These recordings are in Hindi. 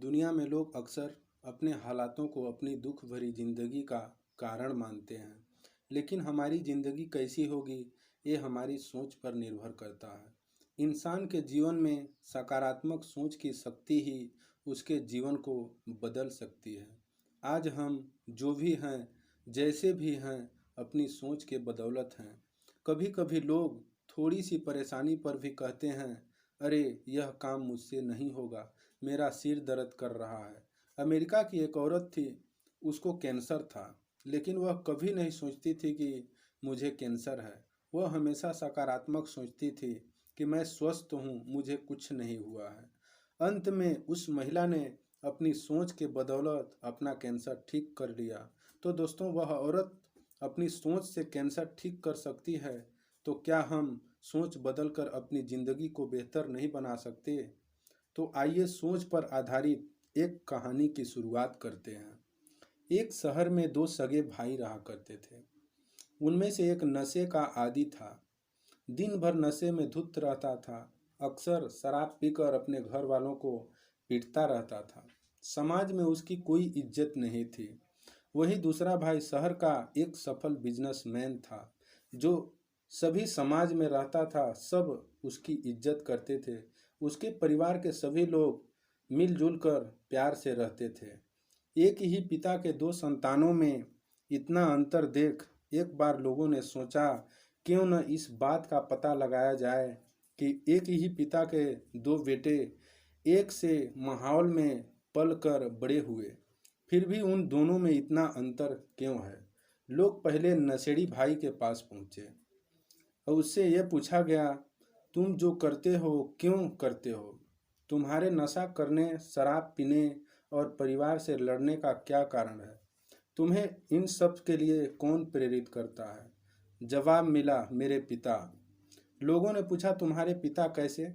दुनिया में लोग अक्सर अपने हालातों को अपनी दुख भरी जिंदगी का कारण मानते हैं, लेकिन हमारी जिंदगी कैसी होगी ये हमारी सोच पर निर्भर करता है। इंसान के जीवन में सकारात्मक सोच की शक्ति ही उसके जीवन को बदल सकती है। आज हम जो भी हैं, जैसे भी हैं, अपनी सोच के बदौलत हैं। कभी कभी लोग थोड़ी सी परेशानी पर भी कहते हैं, अरे यह काम मुझसे नहीं होगा, मेरा सिर दर्द कर रहा है। अमेरिका की एक औरत थी, उसको कैंसर था, लेकिन वह कभी नहीं सोचती थी कि मुझे कैंसर है। वह हमेशा सकारात्मक सोचती थी कि मैं स्वस्थ हूँ, मुझे कुछ नहीं हुआ है। अंत में उस महिला ने अपनी सोच के बदौलत अपना कैंसर ठीक कर लिया। तो दोस्तों, वह औरत अपनी सोच से कैंसर ठीक कर सकती है, तो क्या हम सोच बदलकर अपनी ज़िंदगी को बेहतर नहीं बना सकते? तो आइए सोच पर आधारित एक कहानी की शुरुआत करते हैं। एक शहर में दो सगे भाई रहा करते थे। उनमें से एक नशे का आदी था। दिन भर नशे में धुत रहता था। अक्सर शराब पीकर अपने घर वालों को पीटता रहता था। समाज में उसकी कोई इज्जत नहीं थी। वही दूसरा भाई शहर का एक सफल बिजनेसमैन था, जो सभी समाज में रहता था, सब उसकी इज्जत करते थे। उसके परिवार के सभी लोग मिलजुल कर प्यार से रहते थे। एक ही पिता के दो संतानों में इतना अंतर देख एक बार लोगों ने सोचा, क्यों न इस बात का पता लगाया जाए कि एक ही पिता के दो बेटे एक से माहौल में पल कर बड़े हुए, फिर भी उन दोनों में इतना अंतर क्यों है। लोग पहले नशेड़ी भाई के पास पहुंचे और उससे यह पूछा गया, तुम जो करते हो क्यों करते हो? तुम्हारे नशा करने, शराब पीने और परिवार से लड़ने का क्या कारण है? तुम्हें इन सब के लिए कौन प्रेरित करता है? जवाब मिला, मेरे पिता। लोगों ने पूछा, तुम्हारे पिता कैसे?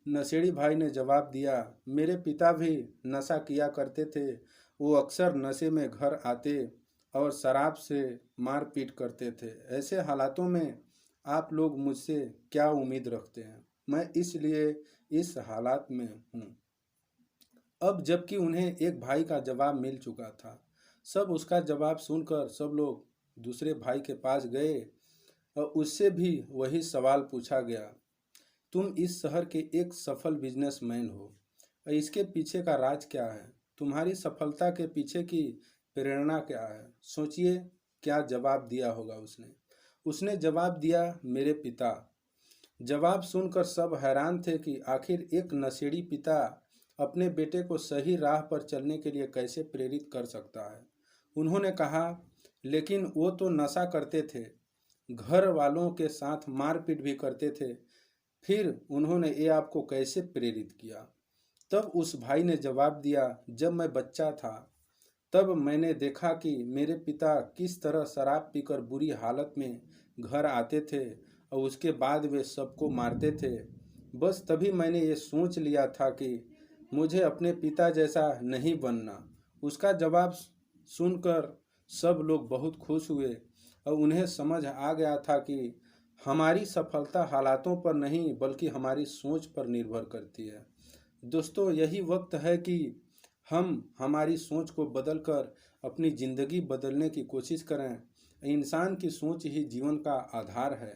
नशेड़ी भाई ने जवाब दिया, मेरे पिता भी नशा किया करते थे। वो अक्सर नशे में घर आते और शराब से मारपीट करते थे। ऐसे हालातों में आप लोग मुझसे क्या उम्मीद रखते हैं? मैं इसलिए इस हालात में हूँ। अब जबकि उन्हें एक भाई का जवाब मिल चुका था, सब उसका जवाब सुनकर सब लोग दूसरे भाई के पास गए और उससे भी वही सवाल पूछा गया। तुम इस शहर के एक सफल बिजनेसमैन हो, और इसके पीछे का राज क्या है? तुम्हारी सफलता के पीछे की प्रेरणा क्या है? सोचिए क्या जवाब दिया होगा उसने। उसने जवाब दिया, मेरे पिता। जवाब सुनकर सब हैरान थे कि आखिर एक नशेड़ी पिता अपने बेटे को सही राह पर चलने के लिए कैसे प्रेरित कर सकता है। उन्होंने कहा, लेकिन वो तो नशा करते थे, घर वालों के साथ मारपीट भी करते थे, फिर उन्होंने ये आपको कैसे प्रेरित किया? तब उस भाई ने जवाब दिया, जब मैं बच्चा था तब मैंने देखा कि मेरे पिता किस तरह शराब पीकर बुरी हालत में घर आते थे और उसके बाद वे सबको मारते थे। बस तभी मैंने ये सोच लिया था कि मुझे अपने पिता जैसा नहीं बनना। उसका जवाब सुनकर सब लोग बहुत खुश हुए और उन्हें समझ आ गया था कि हमारी सफलता हालातों पर नहीं बल्कि हमारी सोच पर निर्भर करती है। दोस्तों, यही वक्त है कि हम हमारी सोच को बदलकर अपनी ज़िंदगी बदलने की कोशिश करें। इंसान की सोच ही जीवन का आधार है।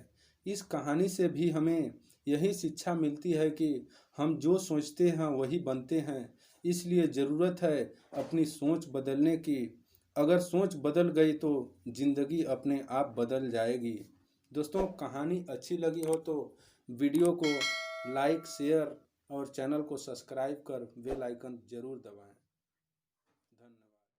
इस कहानी से भी हमें यही शिक्षा मिलती है कि हम जो सोचते हैं वही बनते हैं। इसलिए ज़रूरत है अपनी सोच बदलने की। अगर सोच बदल गई तो ज़िंदगी अपने आप बदल जाएगी। दोस्तों, कहानी अच्छी लगी हो तो वीडियो को लाइक, शेयर और चैनल को सब्सक्राइब कर बेल आइकन ज़रूर दबाएं।